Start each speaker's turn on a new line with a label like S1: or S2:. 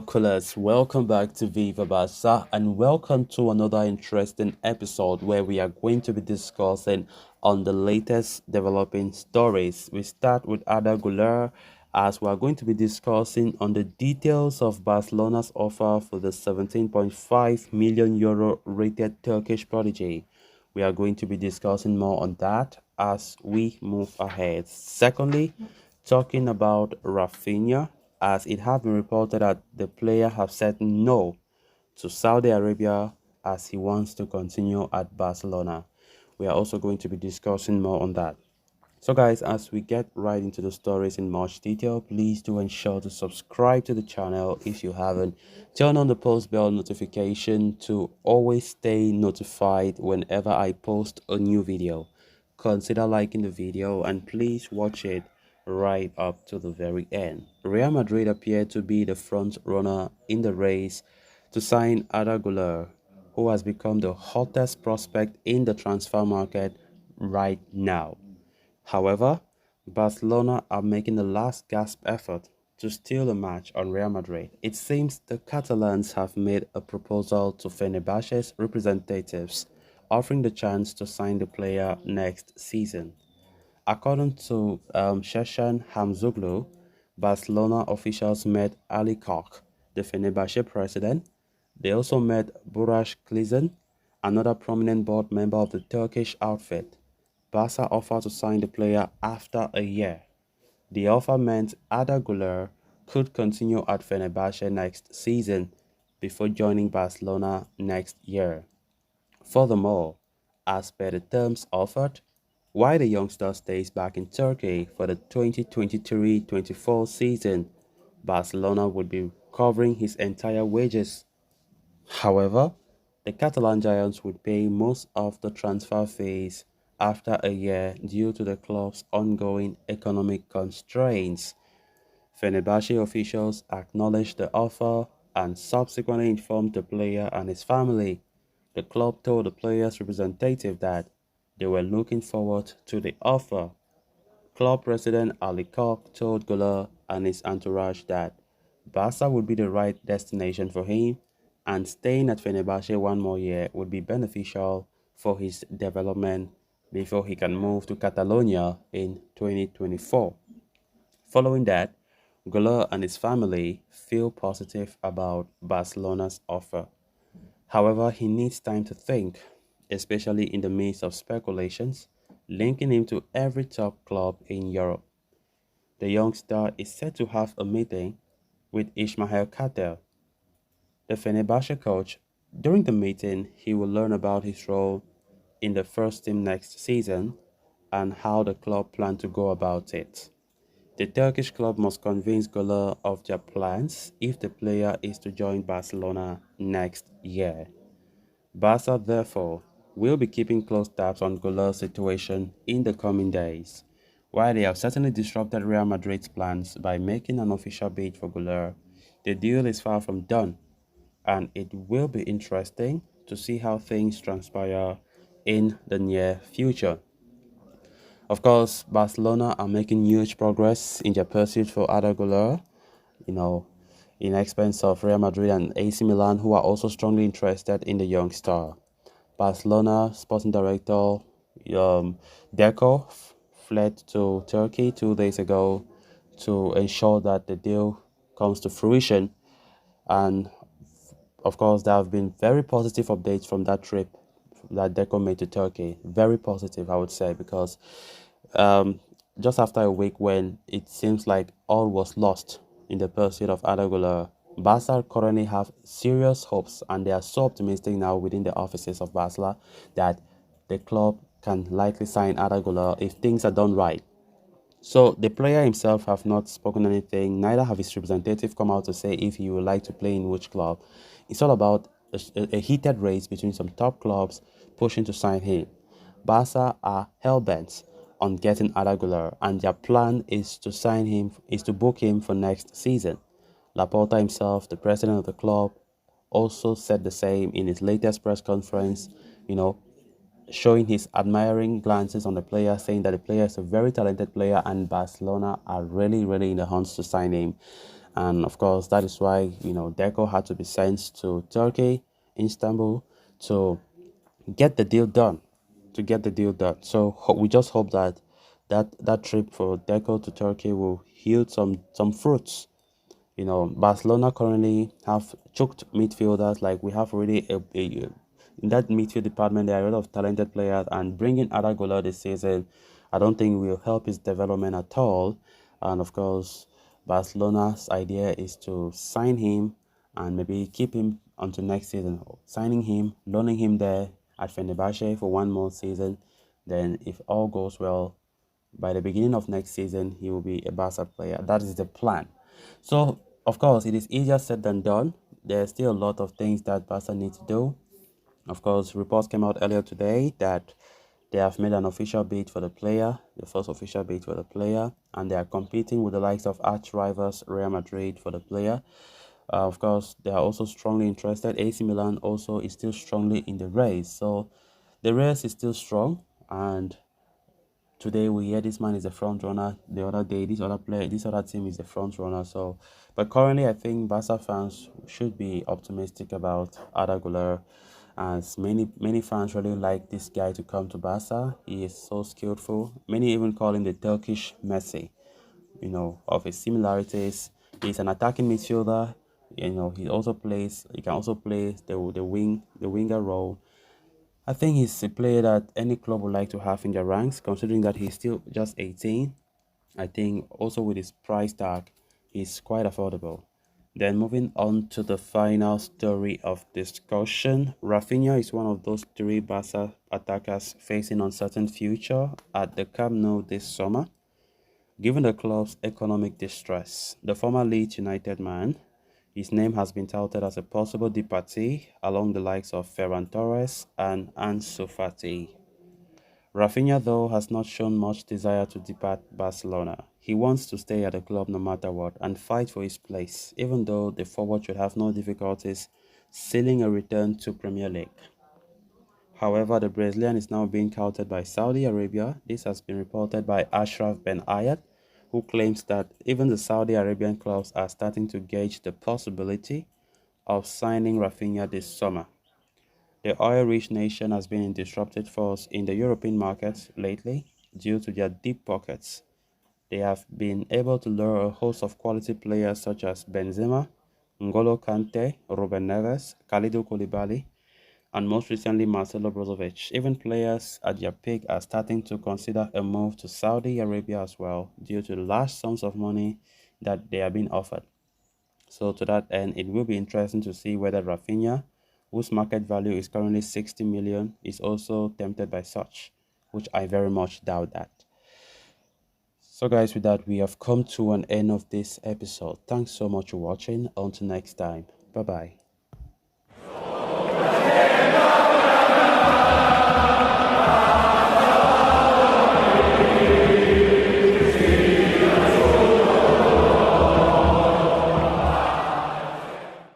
S1: binoculars, welcome back to Viva Barca and welcome to another interesting episode where we are going to be discussing on the latest developing stories. We start with Arda Guler as we are going to be discussing on the details of Barcelona's offer for the 17.5 million euro rated Turkish prodigy. We are going to be discussing more on that as we move ahead. Secondly, talking about Raphinha, as it has been reported that the player have said no to Saudi Arabia as he wants to continue at Barcelona. We are also going to be discussing more on that. So guys, as we get right into the stories in much detail, please do ensure to subscribe to the channel if you haven't. Turn on the post bell notification to always stay notified whenever I post a new video. Consider liking the video and please watch it right up to the very end. Real Madrid appear to be the front runner in the race to sign Arda Guler, who has become the hottest prospect in the transfer market right now. However, Barcelona are making a last gasp effort to steal a match on Real Madrid. It seems the Catalans have made a proposal to Fenerbahce's representatives, offering the chance to sign the player next season. According to Sheshan Hamzoglou, Barcelona officials met Ali Koch, the Fenerbahce president. They also met Burak Klizen, another prominent board member of the Turkish outfit. Barca offered to sign the player after a year. The offer meant Arda Guler could continue at Fenerbahce next season before joining Barcelona next year. Furthermore, as per the terms offered, while the youngster stays back in Turkey for the 2023-24 season, Barcelona would be covering his entire wages. However, the Catalan Giants would pay most of the transfer fees after a year due to the club's ongoing economic constraints. Fenerbahce officials acknowledged the offer and subsequently informed the player and his family. The club told the player's representative that they were looking forward to the offer. Club president Ali Koch told Guler and his entourage that Barca would be the right destination for him and staying at Fenerbahce one more year would be beneficial for his development before he can move to Catalonia in 2024. Following that, Guler and his family feel positive about Barcelona's offer. However, he needs time to think, especially in the midst of speculations linking him to every top club in Europe. The young star is set to have a meeting with Ismail Kartel, the Fenerbahce coach. During the meeting, he will learn about his role in the first team next season and how the club plan to go about it. The Turkish club must convince Gola of their plans if the player is to join Barcelona next year. Barca, therefore, will be keeping close tabs on Goler's situation in the coming days. While they have certainly disrupted Real Madrid's plans by making an official bid for Goler, the deal is far from done, and it will be interesting to see how things transpire in the near future. Of course, Barcelona are making huge progress in their pursuit for Arda Guler, you know, in expense of Real Madrid and AC Milan, who are also strongly interested in the young star. Barcelona sporting director Deco fled to Turkey 2 days ago to ensure that the deal comes to fruition. And of course, there have been very positive updates from that trip that Deco made to Turkey. Very positive, I would say, because um, just after a week when it seems like all was lost in the pursuit of Arda Güler, Barca currently have serious hopes and they are so optimistic now within the offices of Barca that the club can likely sign Arda Güler if things are done right. So the player himself have not spoken anything, neither have his representative come out to say if he would like to play in which club. It's all about a heated race between some top clubs pushing to sign him. Barca are hell-bent on getting Arda Güler and their plan is to sign him, is to book him for next season. Laporta himself, the president of the club, also said the same in his latest press conference, you know, showing his admiring glances on the player, saying that the player is a very talented player and Barcelona are really, really in the hunt to sign him. And of course, that is why Deco had to be sent to Turkey, Istanbul, to get the deal done. To get the deal done. So we just hope that that trip for Deco to Turkey will yield some fruits. Barcelona currently have choked midfielders. Like we have really in that midfield department, there are a lot of talented players, and bringing Arda Guler this season, I don't think will help his development at all. And of course, Barcelona's idea is to sign him and maybe keep him until next season. Signing him, loaning him there at Fenerbahce for one more season. Then, if all goes well, by the beginning of next season, he will be a Barca player. That is the plan. So, of course, it is easier said than done. There's still a lot of things that Barca need to do. Of course, reports came out earlier today that they have made an official bid for the player, the first official bid for the player, and they are competing with the likes of arch rivals Real Madrid for the player. Of course, they are also strongly interested. AC Milan also is still strongly in the race. So the race is still strong, and today we hear this man is the front runner. The other day, this other team is the front runner. So, but currently, I think Barca fans should be optimistic about Arda Guler, as many fans really like this guy to come to Barca. He is so skillful. Many even call him the Turkish Messi. Of his similarities. He's an attacking midfielder. He can also play the winger role. I think he's a player that any club would like to have in their ranks, considering that he's still just 18. I think also with his price tag, he's quite affordable. Then moving on to the final story of discussion, Raphinha is one of those three Barca attackers facing uncertain future at the Camp Nou this summer. Given the club's economic distress, the former Leeds United man, his name has been touted as a possible departee along the likes of Ferran Torres and Ansu Fati. Raphinha, though, has not shown much desire to depart Barcelona. He wants to stay at the club no matter what and fight for his place, even though the forward should have no difficulties sealing a return to Premier League. However, the Brazilian is now being touted by Saudi Arabia. This has been reported by Ashraf Ben Ayat, who claims that even the Saudi Arabian clubs are starting to gauge the possibility of signing Raphinha this summer. The oil-rich nation has been in disrupted force in the European markets lately due to their deep pockets. They have been able to lure a host of quality players such as Benzema, N'Golo Kante, Ruben Neves, Kalidou Koulibaly, and most recently Marcelo Brozovic. Even players at their peak are starting to consider a move to Saudi Arabia as well due to the large sums of money that they are being offered. So to that end, it will be interesting to see whether Raphinha, whose market value is currently 60 million, is also tempted by such, which I very much doubt that. So guys, with that, we have come to an end of this episode. Thanks so much for watching. Until next time. Bye bye.